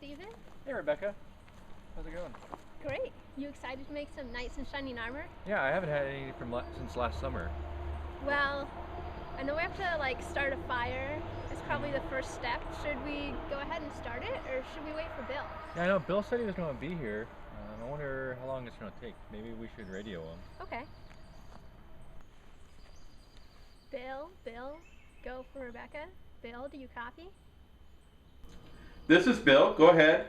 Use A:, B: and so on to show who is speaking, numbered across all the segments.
A: Steven.
B: Hey Rebecca, how's it going?
A: Great. You excited to make some knights in shining armor?
B: Yeah, I haven't had any since last summer.
A: Well, I know we have to start a fire. It's probably the first step. Should we go ahead and start it, or should we wait for Bill?
B: Yeah, I know Bill said he was going to be here. I wonder how long it's going to take. Maybe we should radio him.
A: Okay. Bill, go for Rebecca. Bill, do you copy?
C: This is Bill. Go ahead.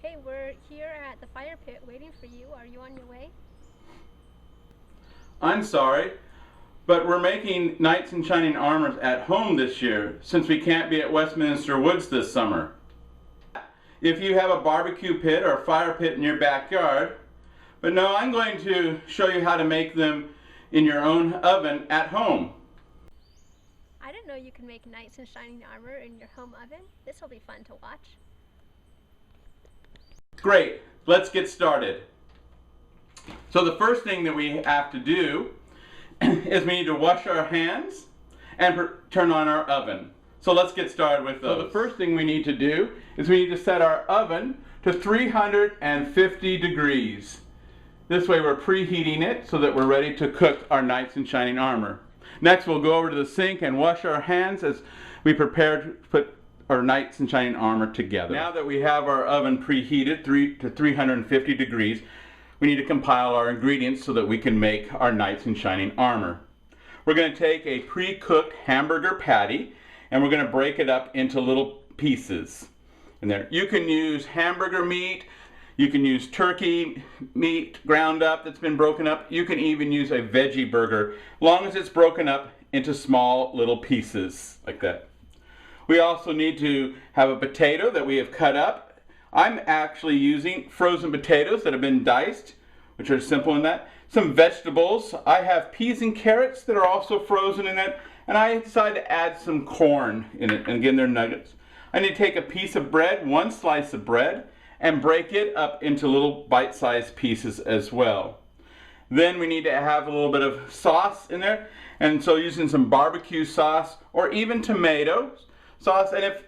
A: Hey, we're here at the fire pit waiting for you. Are you on your way?
C: I'm sorry, but we're making Knights in Shining Armors at home this year since we can't be at Westminster Woods this summer. If you have a barbecue pit or a fire pit in your backyard, but no, I'm going to show you how to make them in your own oven at home.
A: I didn't know you could make knights in shining armor in your home oven. This will be fun to watch.
C: Great, let's get started. So the first thing that we have to do is we need to wash our hands and turn on our oven. So let's get started with those. So the first thing we need to do is we need to set our oven to 350 degrees. This way we're preheating it so that we're ready to cook our Knights in Shining Armor. Next we'll go over to the sink and wash our hands as we prepare to put our Knights in Shining Armor together. Now that we have our oven preheated to 350 degrees, we need to compile our ingredients so that we can make our Knights in Shining Armor. We're going to take a pre-cooked hamburger patty and we're going to break it up into little pieces. In there, you can use hamburger meat, you can use turkey meat ground up that's been broken up, you can even use a veggie burger, long as it's broken up into small little pieces like that. We also need to have a potato that we have cut up. I'm actually using frozen potatoes that have been diced, which are simple in that. Some vegetables. I have peas and carrots that are also frozen in that, and I decided to add some corn in it, and again they're nuggets. I need to take a piece of bread, one slice of bread, and break it up into little bite-sized pieces as well. Then we need to have a little bit of sauce in there, and so using some barbecue sauce or even tomato sauce, and if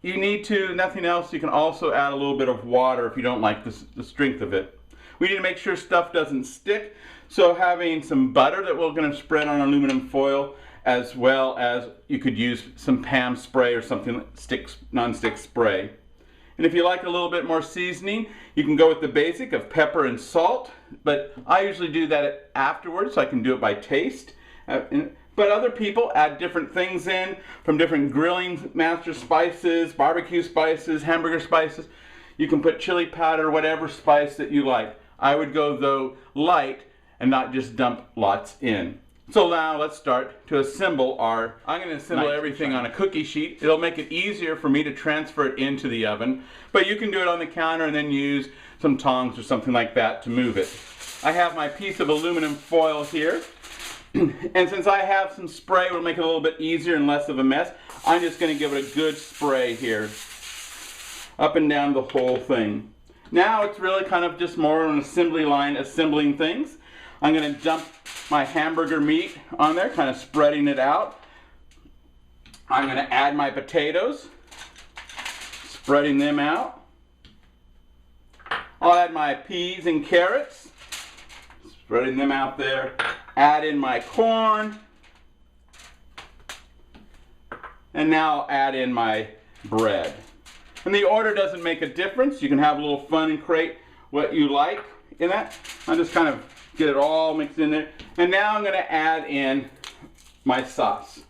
C: you need to, nothing else, you can also add a little bit of water if you don't like the strength of it. We need to make sure stuff doesn't stick, so having some butter that we're going to spread on aluminum foil, as well as you could use some Pam spray or something, non-stick spray. And if you like a little bit more seasoning, you can go with the basic of pepper and salt, but I usually do that afterwards so I can do it by taste. But other people add different things in, from different grilling master spices, barbecue spices, hamburger spices. You can put chili powder, whatever spice that you like. I would go though light and not just dump lots in. So now let's start to assemble I'm going to assemble everything on a cookie sheet. It'll make it easier for me to transfer it into the oven, but you can do it on the counter and then use some tongs or something like that to move it. I have my piece of aluminum foil here. And since I have some spray, it'll make it a little bit easier and less of a mess. I'm just going to give it a good spray here, up and down the whole thing. Now it's really kind of just more an assembly line, assembling things. I'm going to dump my hamburger meat on there, kind of spreading it out. I'm going to add my potatoes, spreading them out. I'll add my peas and carrots, spreading them out there. Add in my corn, and now I'll add in my bread. And the order doesn't make a difference. You can have a little fun and create what you like in that. I'll just kind of get it all mixed in there. And now I'm going to add in my sauce.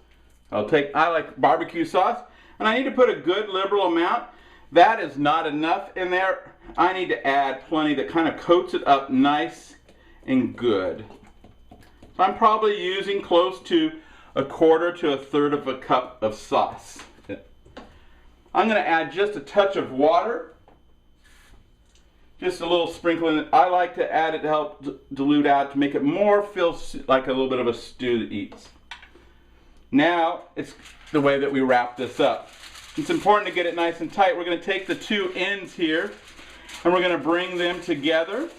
C: I like barbecue sauce, and I need to put a good liberal amount. That is not enough in there. I need to add plenty that kind of coats it up nice and good. So I'm probably using close to 1/4 to 1/3 of a cup of sauce. I'm going to add just a touch of water, just a little sprinkling. I like to add it to help dilute out, to make it more feel like a little bit of a stew that eats. Now it's the way that we wrap this up. It's important to get it nice and tight. We're going to take the two ends here and we're going to bring them together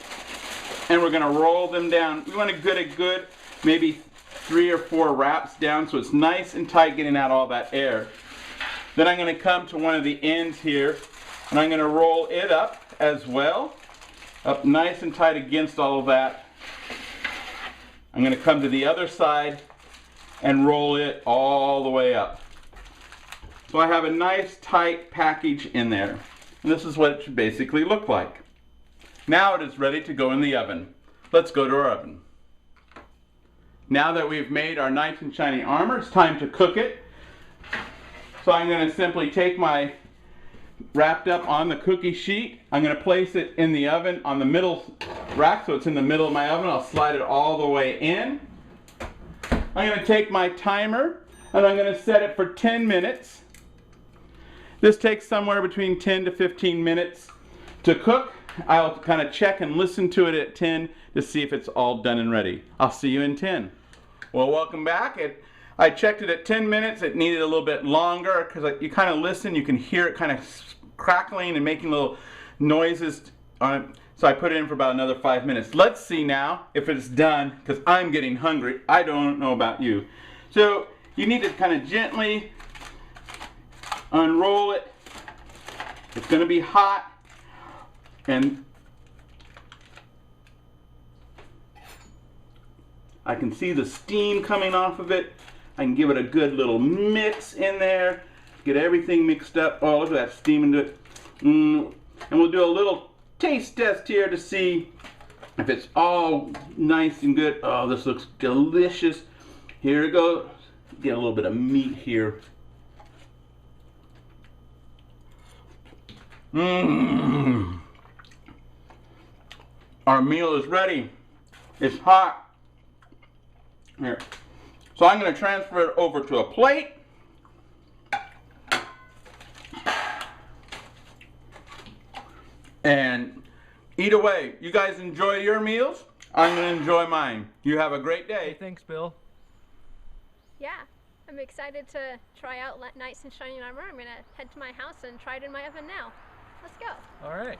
C: and we're going to roll them down. We want to get a good maybe 3 or 4 wraps down so it's nice and tight, getting out all that air. Then I'm going to come to one of the ends here, and I'm going to roll it up as well, up nice and tight against all of that. I'm going to come to the other side and roll it all the way up. So I have a nice tight package in there. And this is what it should basically look like. Now it is ready to go in the oven. Let's go to our oven. Now that we've made our nice and shiny armor, it's time to cook it. So I'm going to simply take my wrapped up on the cookie sheet. I'm going to place it in the oven on the middle rack, so it's in the middle of my oven. I'll slide it all the way in. I'm going to take my timer and I'm going to set it for 10 minutes. This takes somewhere between 10 to 15 minutes to cook. I'll kind of check and listen to it at 10 to see if it's all done and ready. I'll see you in 10. Well, welcome back. I checked it at 10 minutes. It needed a little bit longer because you kind of listen. You can hear it kind of crackling and making little noises on it. So I put it in for about another 5 minutes. Let's see now if it's done, because I'm getting hungry. I don't know about you. So you need to kind of gently unroll it. It's going to be hot, and I can see the steam coming off of it. I can give it a good little mix in there, get everything mixed up. Oh, look at that steam into it. And we'll do a little taste test here to see if it's all nice and good. Oh, this looks delicious. Here it goes. Get a little bit of meat here. Our meal is ready. It's hot. Here. So I'm going to transfer it over to a plate. And eat away. You guys enjoy your meals. I'm going to enjoy mine. You have a great day.
B: Hey, thanks, Bill.
A: Yeah, I'm excited to try out nice and shiny armor. I'm gonna head to my house and try it in my oven now. Let's go.
B: All right.